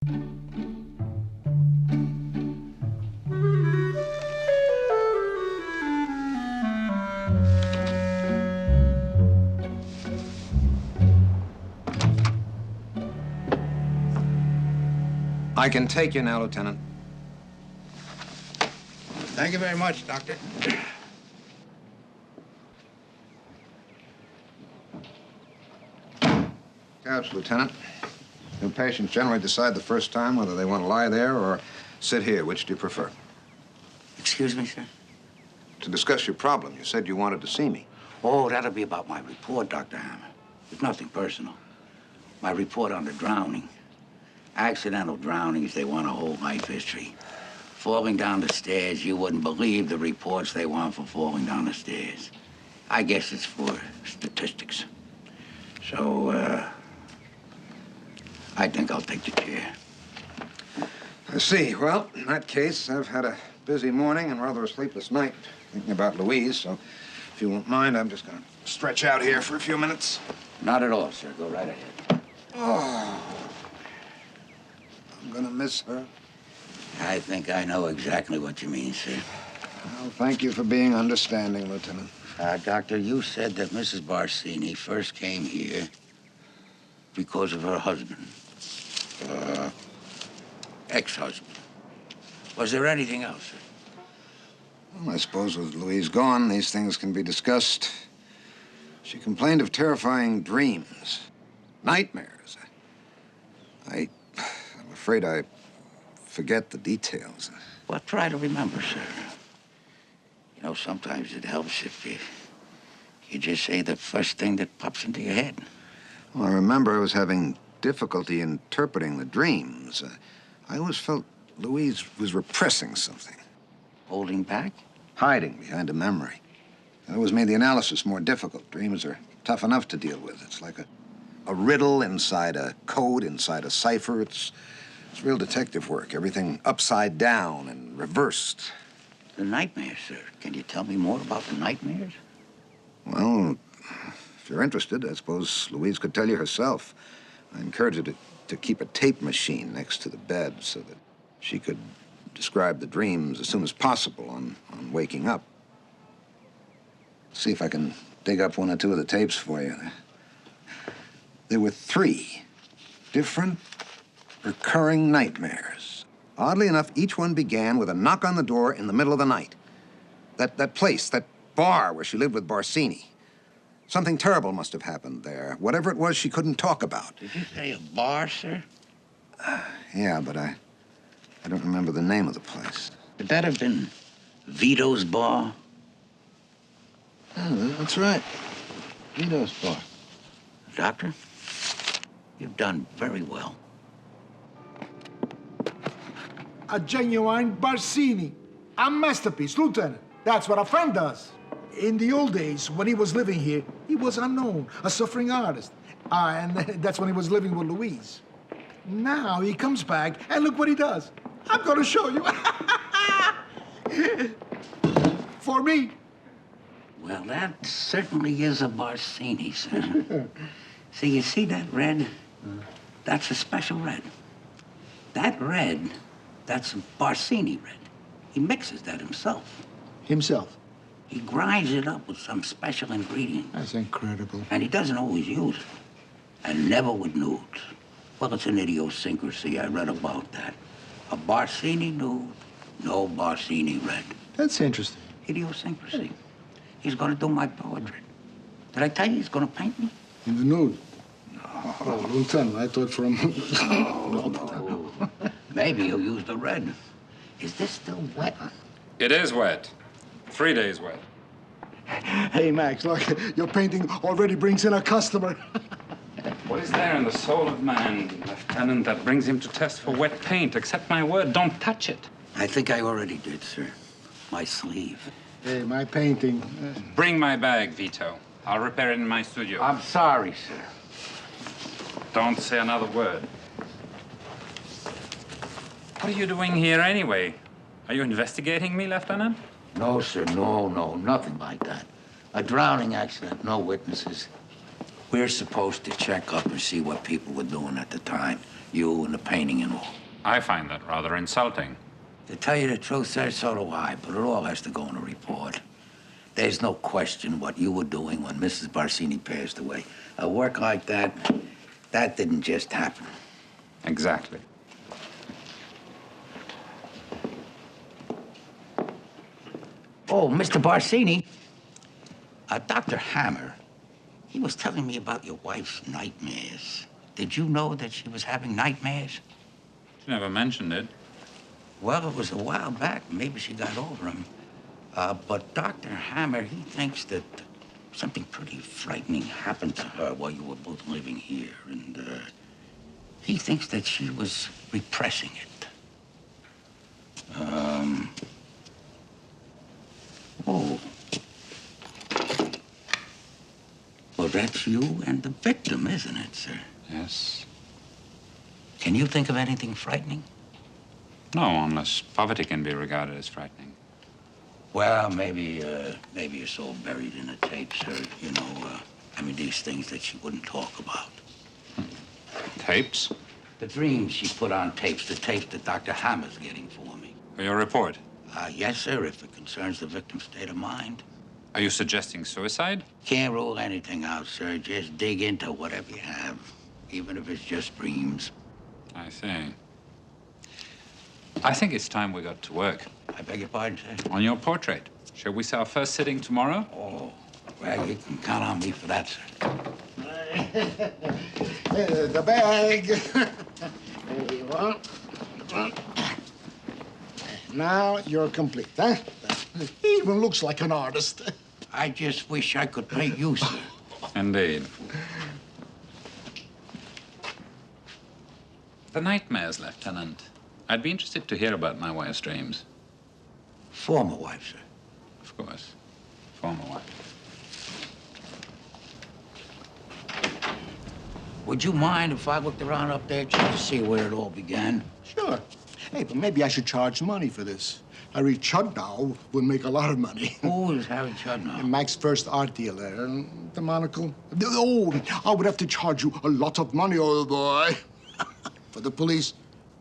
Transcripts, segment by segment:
I can take you now, Lieutenant. Thank you very much, Doctor. Couch, Lieutenant. New patients generally decide the first time whether they want to lie there or sit here. Which do you prefer? Excuse me, sir? To discuss your problem. You said you wanted to see me. Oh, that'll be about my report, Dr. Hammer. It's nothing personal. My report on the drowning. Accidental drownings, they want a whole life history. Falling down the stairs, you wouldn't believe the reports they want for falling down the stairs. I guess it's for statistics. So, I think I'll take the chair. I see. Well, in that case, I've had a busy morning and rather a sleepless night thinking about Louise, so if you won't mind, I'm just gonna stretch out here for a few minutes. Not at all, sir. Go right ahead. Oh, I'm gonna miss her. I think I know exactly what you mean, sir. Well, thank you for being understanding, Lieutenant. Doctor, you said that Mrs. Barsini first came here because of her husband. Ex-husband. Was there anything else, sir? Well, I suppose with Louise gone, these things can be discussed. She complained of terrifying dreams, nightmares. I'm afraid I forget the details. Well, try to remember, sir. You know, sometimes it helps if you just say the first thing that pops into your head. Well, I remember I was having difficulty interpreting the dreams. I always felt Louise was repressing something. Holding back? Hiding behind a memory. That always made the analysis more difficult. Dreams are tough enough to deal with. It's like a riddle inside a code, inside a cipher. It's real detective work. Everything upside down and reversed. The nightmares, sir. Can you tell me more about the nightmares? Well, if you're interested, I suppose Louise could tell you herself. I encourage her to keep a tape machine next to the bed so that she could describe the dreams as soon as possible on waking up. See if I can dig up one or two of the tapes for you. There were 3 different recurring nightmares. Oddly enough, each one began with a knock on the door in the middle of the night. That place, that bar where she lived with Barsini. Something terrible must have happened there. Whatever it was, she couldn't talk about. Did you say a bar, sir? Yeah, but I don't remember the name of the place. Could that have been Vito's bar? Oh, that's right. Vito's bar. Doctor, you've done very well. A genuine Barsini. A masterpiece, Lieutenant. That's what a friend does. In the old days, when he was living here, he was unknown, a suffering artist. And that's when he was living with Louise. Now he comes back, and look what he does. I'm gonna show you. For me. Well, that certainly is a Barsini, sir. See, you see that red? That's a special red. That red, that's a Barsini red. He mixes that himself. Himself. He grinds it up with some special ingredient. That's incredible. And he doesn't always use it. And never with nudes. Well, it's an idiosyncrasy. I read about that. A Barsini nude, no Barsini red. That's interesting. Idiosyncrasy. He's gonna do my portrait. Did I tell you he's gonna paint me? In the nude? No. Oh, Lieutenant, I thought from... No. Maybe he'll use the red. Is this still wet? It is wet. 3 days wet. Hey, Max, look, your painting already brings in a customer. What is there in the soul of man, Lieutenant, that brings him to test for wet paint? Accept my word, don't touch it. I think I already did, sir. My sleeve. Hey, my painting. Bring my bag, Vito. I'll repair it in my studio. I'm sorry, sir. Don't say another word. What are you doing here anyway? Are you investigating me, Lieutenant? No, sir, no, nothing like that. A drowning accident, no witnesses. We're supposed to check up and see what people were doing at the time. You and the painting and all. I find that rather insulting. To tell you the truth, sir, so do I, but it all has to go in a report. There's no question what you were doing when Mrs. Barsini passed away. A work like that, that didn't just happen. Exactly. Oh, Mr. Barsini, Dr. Hammer, he was telling me about your wife's nightmares. Did you know that she was having nightmares? She never mentioned it. Well, it was a while back. Maybe she got over them. But Dr. Hammer, he thinks that something pretty frightening happened to her while you were both living here. And he thinks that she was repressing it. Oh. Well, that's you and the victim, isn't it, sir? Yes. Can you think of anything frightening? No, unless poverty can be regarded as frightening. Well, maybe you're so buried in the tapes, sir. You know, I mean, these things that she wouldn't talk about. Tapes? The dreams she put on tapes, the tapes that Dr. Hammer's getting for me. For your report. Yes, sir, if it concerns the victim's state of mind. Are you suggesting suicide? Can't rule anything out, sir. Just dig into whatever you have, even if it's just dreams. I see. I think it's time we got to work. I beg your pardon, sir? On your portrait. Shall we say our first sitting tomorrow? Oh, well, you can count on me for that, sir. The bag. There you are. Now you're complete, huh? He even looks like an artist. I just wish I could paint you, sir. Indeed. The nightmares, Lieutenant. I'd be interested to hear about my wife's dreams. Former wife, sir. Of course. Former wife. Would you mind if I looked around up there just to see where it all began? Sure. Hey, but maybe I should charge money for this. Harry Chudnow would make a lot of money. Who is Harry Chudnow? Mac's first art dealer, and the monocle. Oh, I would have to charge you a lot of money, old boy. For the police,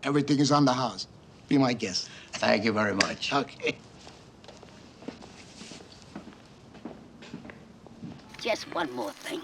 everything is on the house. Be my guest. Thank you very much. Okay. Just one more thing.